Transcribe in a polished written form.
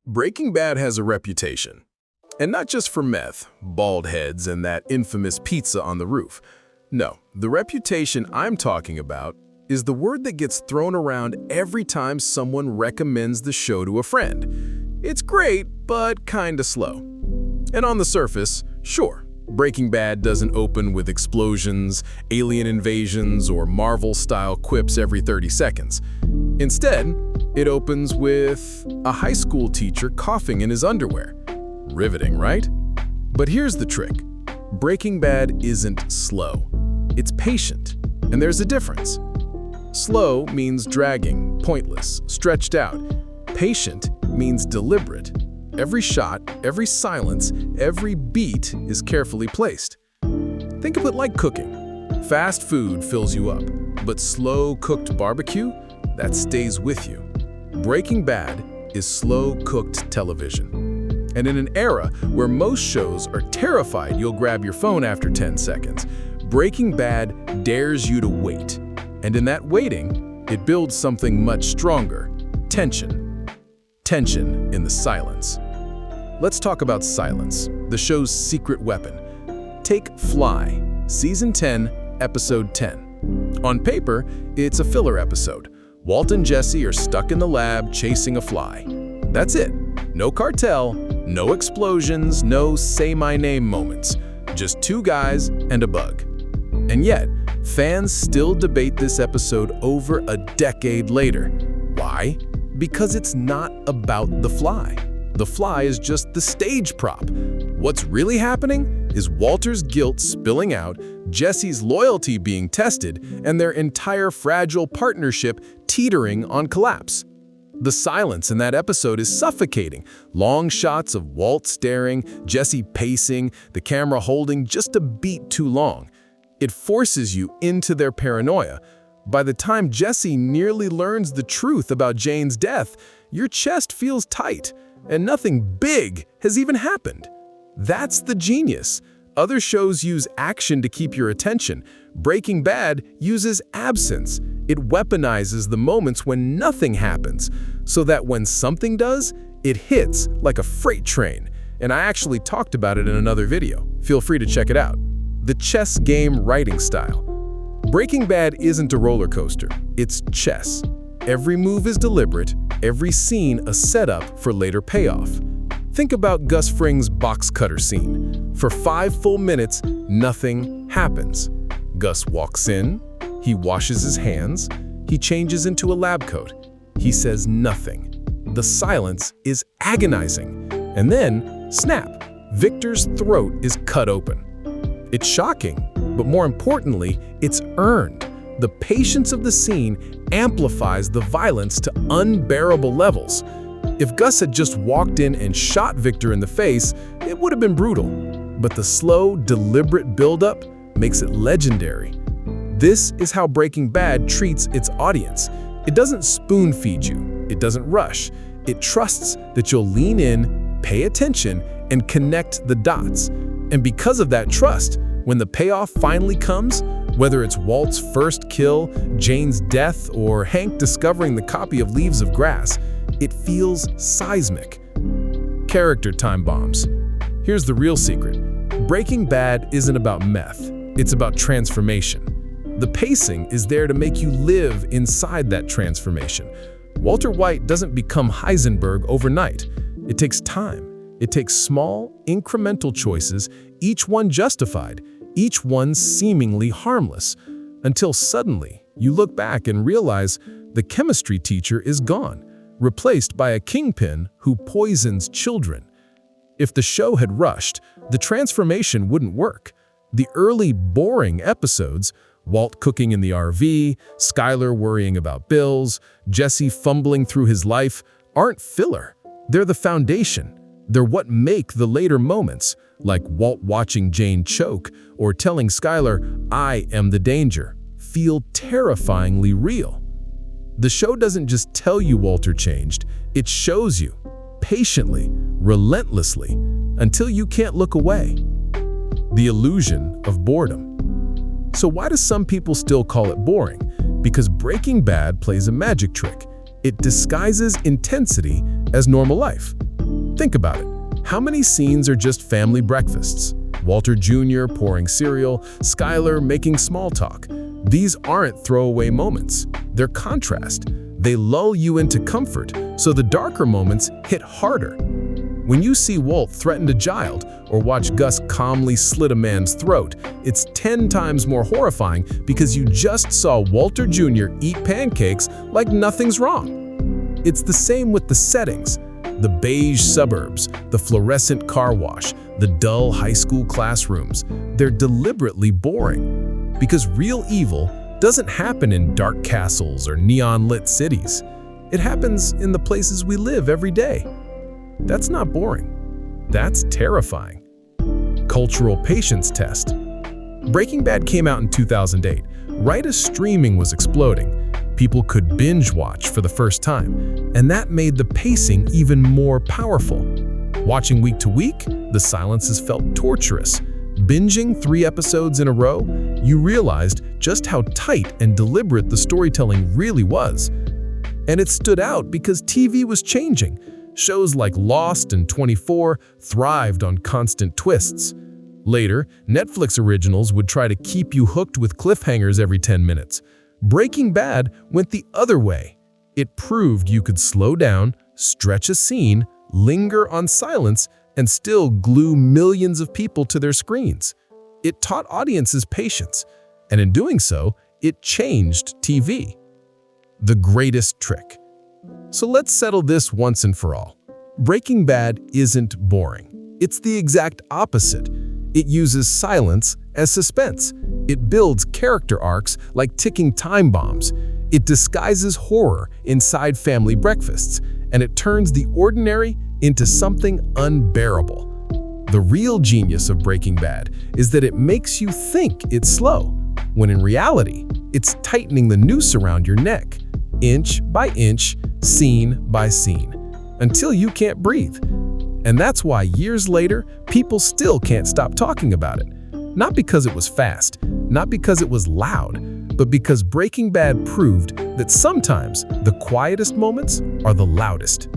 Breaking Bad has a reputation. And not just for meth, bald heads, and that infamous pizza on the roof. No, the reputation I'm talking about is the word that gets thrown around every time someone recommends the show to a friend. It's great, but kinda slow. And on the surface, sure, Breaking Bad doesn't open with explosions, alien invasions, or Marvel-style quips every 30 seconds. Instead, it opens with a high school teacher coughing in his underwear. Riveting, right? But here's the trick. Breaking Bad isn't slow. It's patient, and there's a difference. Slow means dragging, pointless, stretched out. Patient means deliberate. Every shot, every silence, every beat is carefully placed. Think of it like cooking. Fast food fills you up, but slow-cooked barbecue, that stays with you. Breaking Bad is slow-cooked television. And in an era where most shows are terrified you'll grab your phone after 10 seconds, Breaking Bad dares you to wait. And in that waiting, it builds something much stronger: tension. Tension in the silence. Let's talk about silence, the show's secret weapon. Take Fly, Season 10, Episode 10. On paper, it's a filler episode. Walt and Jesse are stuck in the lab chasing a fly. That's it. No cartel, no explosions, no say-my-name moments. Just two guys and a bug. And yet, fans still debate this episode over a decade later. Why? Because it's not about the fly. The fly is just the stage prop. What's really happening is Walter's guilt spilling out, Jesse's loyalty being tested, and their entire fragile partnership teetering on collapse. The silence in that episode is suffocating. Long shots of Walt staring, Jesse pacing, the camera holding just a beat too long. It forces you into their paranoia. By the time Jesse nearly learns the truth about Jane's death, your chest feels tight, and nothing big has even happened. That's the genius. Other shows use action to keep your attention. Breaking Bad uses absence. It weaponizes the moments when nothing happens, so that when something does, it hits like a freight train. And I actually talked about it in another video. Feel free to check it out. The chess game writing style. Breaking Bad isn't a roller coaster, it's chess. Every move is deliberate, every scene a setup for later payoff. Think about Gus Fring's box cutter scene. For 5 full minutes, nothing happens. Gus walks in, he washes his hands, he changes into a lab coat. He says nothing. The silence is agonizing. And then, snap, Victor's throat is cut open. It's shocking, but more importantly, it's earned. The patience of the scene amplifies the violence to unbearable levels. If Gus had just walked in and shot Victor in the face, it would have been brutal. But the slow, deliberate buildup makes it legendary. This is how Breaking Bad treats its audience. It doesn't spoon-feed you. It doesn't rush. It trusts that you'll lean in, pay attention, and connect the dots. And because of that trust, when the payoff finally comes, whether it's Walt's first kill, Jane's death, or Hank discovering the copy of Leaves of Grass, it feels seismic. Character time bombs. Here's the real secret. Breaking Bad isn't about meth. It's about transformation. The pacing is there to make you live inside that transformation. Walter White doesn't become Heisenberg overnight. It takes time. It takes small, incremental choices, each one justified, each one seemingly harmless, until suddenly you look back and realize the chemistry teacher is gone, replaced by a kingpin who poisons children. If the show had rushed, the transformation wouldn't work. The early, boring episodes, Walt cooking in the RV, Skyler worrying about bills, Jesse fumbling through his life, aren't filler. They're the foundation. They're what make the later moments, like Walt watching Jane choke or telling Skyler, "I am the danger," feel terrifyingly real. The show doesn't just tell you Walter changed, it shows you, patiently, relentlessly, until you can't look away. The illusion of boredom. So why do some people still call it boring? Because Breaking Bad plays a magic trick. It disguises intensity as normal life. Think about it. How many scenes are just family breakfasts? Walter Jr. pouring cereal, Skylar making small talk. These aren't throwaway moments. They're contrast. They lull you into comfort, so the darker moments hit harder. When you see Walt threaten a child or watch Gus calmly slit a man's throat, it's 10 times more horrifying because you just saw Walter Jr. eat pancakes like nothing's wrong. It's the same with the settings. The beige suburbs, the fluorescent car wash, the dull high school classrooms. They're deliberately boring because real evil doesn't happen in dark castles or neon-lit cities. It happens in the places we live every day. That's not boring. That's terrifying. Cultural patience test. Breaking Bad came out in 2008, right as streaming was exploding. People could binge watch for the first time, and that made the pacing even more powerful. Watching week to week, the silences felt torturous. Binging 3 episodes in a row, you realized just how tight and deliberate the storytelling really was. And it stood out because TV was changing. Shows like Lost and 24 thrived on constant twists. Later, Netflix originals would try to keep you hooked with cliffhangers every 10 minutes. Breaking Bad went the other way. It proved you could slow down, stretch a scene, linger on silence, and still glue millions of people to their screens. It taught audiences patience, and in doing so, it changed TV. The greatest trick. So let's settle this once and for all. Breaking Bad isn't boring. It's the exact opposite. It uses silence as suspense. It builds character arcs like ticking time bombs. It disguises horror inside family breakfasts, and it turns the ordinary into something unbearable. The real genius of Breaking Bad is that it makes you think it's slow, when in reality, it's tightening the noose around your neck, inch by inch, scene by scene, until you can't breathe. And that's why years later, people still can't stop talking about it. Not because it was fast, not because it was loud, but because Breaking Bad proved that sometimes the quietest moments are the loudest.